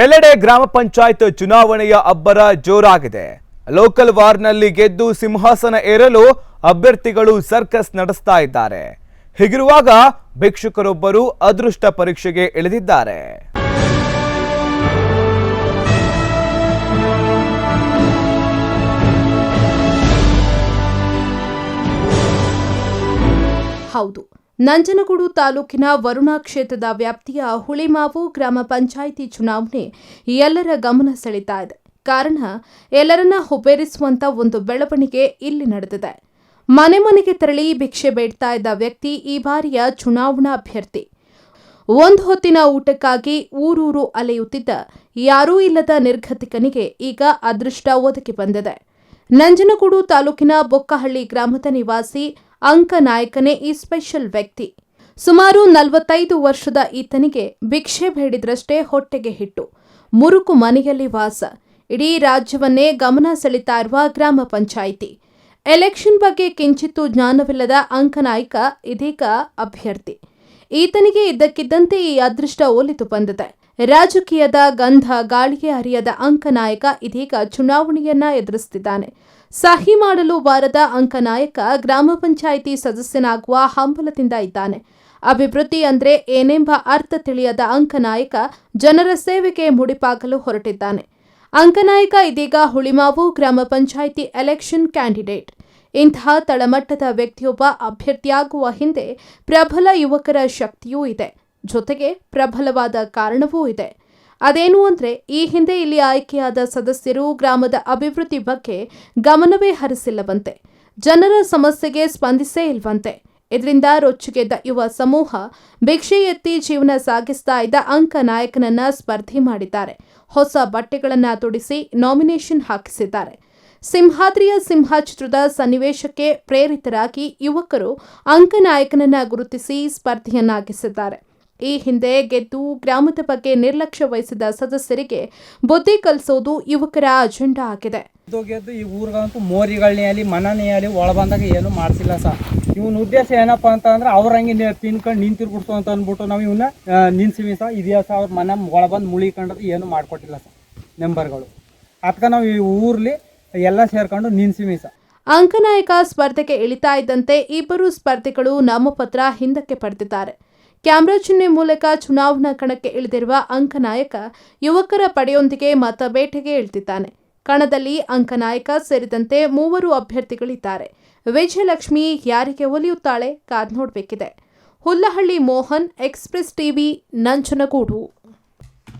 ಎಲ್ಲೆಡೆ ಗ್ರಾಮ ಪಂಚಾಯತ್ ಚುನಾವಣೆಯ ಅಬ್ಬರ ಜೋರಾಗಿದೆ. ಲೋಕಲ್ ವಾರ್ನಲ್ಲಿ ಗೆದ್ದು ಸಿಂಹಾಸನ ಏರಲು ಅಭ್ಯರ್ಥಿಗಳು ಸರ್ಕಸ್ ನಡೆಸ್ತಾ ಇದ್ದಾರೆ. ಹೀಗಿರುವಾಗ ಭಿಕ್ಷುಕರೊಬ್ಬರು ಅದೃಷ್ಟ ಪರೀಕ್ಷೆಗೆ ಇಳಿದಿದ್ದಾರೆ. ಹೌದು, ನಂಜನಗೂಡು ತಾಲೂಕಿನ ವರುಣಾ ಕ್ಷೇತ್ರದ ವ್ಯಾಪ್ತಿಯ ಹುಳಿಮಾವು ಗ್ರಾಮ ಪಂಚಾಯಿತಿ ಚುನಾವಣೆ ಎಲ್ಲರ ಗಮನ ಸೆಳೀತಾ ಇದೆ. ಕಾರಣ, ಎಲ್ಲರನ್ನ ಹುಬ್ಬೇರಿಸುವಂತ ಒಂದು ಬೆಳವಣಿಗೆ ಇಲ್ಲಿ ನಡೆದಿದೆ. ಮನೆ ಮನೆಗೆ ತೆರಳಿ ಭಿಕ್ಷೆ ಬೇಡ್ತಾ ಇದ್ದ ವ್ಯಕ್ತಿ ಈ ಬಾರಿಯ ಚುನಾವಣಾ ಅಭ್ಯರ್ಥಿ. ಒಂದು ಹೊತ್ತಿನ ಊಟಕ್ಕಾಗಿ ಊರೂರು ಅಲೆಯುತ್ತಿದ್ದ ಯಾರೂ ಇಲ್ಲದ ನಿರ್ಗತಿಕನಿಗೆ ಈಗ ಅದೃಷ್ಟ ಒದಗಿ ಬಂದಿದೆ. ನಂಜನಗೂಡು ತಾಲೂಕಿನ ಬೊಕ್ಕಹಳ್ಳಿ ಗ್ರಾಮದ ನಿವಾಸಿ ಅಂಕನಾಯಕನೇ ಈ ಸ್ಪೆಷಲ್ ವ್ಯಕ್ತಿ. ಸುಮಾರು 45 ವರ್ಷದ ಈತನಿಗೆ ಭಿಕ್ಷೆ ಬೇಡಿದ್ರಷ್ಟೇ ಹೊಟ್ಟೆಗೆ ಹಿಟ್ಟು, ಮುರುಕು ಮನೆಯಲ್ಲಿ ವಾಸ. ಇಡೀ ರಾಜ್ಯವನ್ನೇ ಗಮನ ಸೆಳೀತಾ ಇರುವ ಗ್ರಾಮ ಪಂಚಾಯಿತಿ. ಎಲೆಕ್ಷನ್ ಬಗ್ಗೆ ಕಿಂಚಿತ್ತೂ ಜ್ಞಾನವಿಲ್ಲದ ಅಂಕನಾಯಕ ಇದೀಗ ಅಭ್ಯರ್ಥಿ. ಈತನಿಗೆ ಇದ್ದಕ್ಕಿದ್ದಂತೆ ಈ ಅದೃಷ್ಟ ಒಲಿದು ಬಂದಿದೆ. ರಾಜಕೀಯದ ಗಂಧ ಗಾಳಿಗೆ ಅರಿಯದ ಅಂಕನಾಯಕ ಇದೀಗ ಚುನಾವಣೆಯನ್ನ ಎದುರಿಸುತ್ತಿದ್ದಾನೆ. ಸಹಿ ಮಾಡಲು ಬಾರದ ಅಂಕನಾಯಕ ಗ್ರಾಮ ಪಂಚಾಯಿತಿ ಸದಸ್ಯನಾಗುವ ಹಂಬಲದಿಂದ ಇದ್ದಾನೆ. ಅಭಿವೃದ್ಧಿ ಅಂದ್ರೆ ಏನೆಂಬ ಅರ್ಥ ತಿಳಿಯದ ಅಂಕನಾಯಕ ಜನರ ಸೇವೆಗೆ ಮುಡಿಪಾಗಲು ಹೊರಟಿದ್ದಾನೆ. ಅಂಕನಾಯಕ ಇದೀಗ ಹುಳಿಮಾವು ಗ್ರಾಮ ಪಂಚಾಯಿತಿ ಎಲೆಕ್ಷನ್ ಕ್ಯಾಂಡಿಡೇಟ್. ಇಂತಹ ತಳಮಟ್ಟದ ವ್ಯಕ್ತಿಯೊಬ್ಬ ಅಭ್ಯರ್ಥಿಯಾಗುವ ಹಿಂದೆ ಪ್ರಬಲ ಯುವಕರ ಶಕ್ತಿಯೂ ಇದೆ, ಜೊತೆಗೆ ಪ್ರಬಲವಾದ ಕಾರಣವೂ ಇದೆ. ಅದೇನು ಅಂದ್ರೆ, ಈ ಹಿಂದೆ ಇಲ್ಲಿ ಆಯ್ಕೆಯಾದ ಸದಸ್ಯರು ಗ್ರಾಮದ ಅಭಿವೃದ್ಧಿ ಬಗ್ಗೆ ಗಮನವೇ ಹರಿಸಿಲ್ಲವಂತೆ, ಜನರ ಸಮಸ್ಯೆಗೆ ಸ್ಪಂದಿಸೇ ಇಲ್ವಂತೆ. ಇದರಿಂದ ರೊಚ್ಚಿಗೆದ್ದ ಯುವ ಸಮೂಹ ಭಿಕ್ಷೆ ಎತ್ತಿ ಜೀವನ ಸಾಗಿಸ್ತಾ ಇದ್ದ ಅಂಕನಾಯಕನನ್ನ ಸ್ಪರ್ಧೆ ಮಾಡಿದ್ದಾರೆ. ಹೊಸ ಬಟ್ಟೆಗಳನ್ನ ತೊಡಿಸಿ ನಾಮಿನೇಷನ್ ಹಾಕಿಸಿದ್ದಾರೆ. ಸಿಂಹಾದ್ರಿಯ ಸಿಂಹ ಚಿತ್ರದ ಸನ್ನಿವೇಶಕ್ಕೆ ಪ್ರೇರಿತರಾಗಿ ಯುವಕರು ಅಂಕನಾಯಕನನ್ನ ಗುರುತಿಸಿ ಸ್ಪರ್ಧೆಯನ್ನಾಗಿಸಿದ್ದಾರೆ. ಈ ಹಿಂದೆ ಗೆದ್ದು ಗ್ರಾಮದ ಬಗ್ಗೆ ನಿರ್ಲಕ್ಷ್ಯ ವಹಿಸಿದ ಸದಸ್ಯರಿಗೆ ಬುದ್ಧಿ ಕಲಿಸೋದು ಯುವಕರ ಅಜೆಂಡಾ ಆಗಿದೆ. ಗೆದ್ದು ಈ ಊರಿಗಂತೂ ಮೋರಿಗಳನ್ನೇ ಮನನೇ ಒಳ ಬಂದಾಗ ಏನು ಮಾಡಿಸಿಲ್ಲ ಸರ್. ಇವನ ಉದ್ದೇಶ ಏನಪ್ಪಾ ಅಂತಂದ್ರೆ ಅವ್ರ ಹಂಗೆ ತಿನ್ಕೊಂಡು ನಿಂತಿರ್ಬಿಡ್ತು ಅಂತ ಅಂದ್ಬಿಟ್ಟು ನಾವು ಇವನ್ನ ನಿನ್ಸಿವಿ ಸರ್. ಇದೆಯಾ ಸರ್, ಅವ್ರ ಮನ ಒಳ ಬಂದು ಮುಳಿಕೊಂಡ್ರೆ ಏನು ಮಾಡಿಕೊಟ್ಟಿಲ್ಲ ಸರ್ ಮೆಂಬರ್ಗಳು. ಅದಕ್ಕೆ ನಾವು ಈ ಊರ್ಲಿ ಎಲ್ಲ ಸೇರ್ಕೊಂಡು ನಿನ್ಸಿವಿ ಸರ್. ಅಂಕನಾಯಕ ಸ್ಪರ್ಧೆಗೆ ಇಳಿತಾ ಇದ್ದಂತೆ ಇಬ್ಬರು ಸ್ಪರ್ಧಿಗಳು ನಾಮಪತ್ರ ಹಿಂದಕ್ಕೆ ಪಡೆದಿದ್ದಾರೆ. ಕ್ಯಾಮೆರಾ ಚಿಹ್ನೆ ಮೂಲಕ ಚುನಾವಣಾ ಕಣಕ್ಕೆ ಇಳಿದಿರುವ ಅಂಕನಾಯಕ ಯುವಕರ ಪಡೆಯೊಂದಿಗೆ ಮತಬೇಟೆಗೆ ಇಳಿದಿದ್ದಾನೆ. ಕಣದಲ್ಲಿ ಅಂಕನಾಯಕ ಸೇರಿದಂತೆ 3 ಅಭ್ಯರ್ಥಿಗಳಿದ್ದಾರೆ. ವಿಜಯಲಕ್ಷ್ಮಿ ಯಾರಿಗೆ ಒಲಿಯುತ್ತಾಳೆ ಕಾದ್ ನೋಡಬೇಕಿದೆ. Hullahalli Mohan, Express TV, Nanjangud.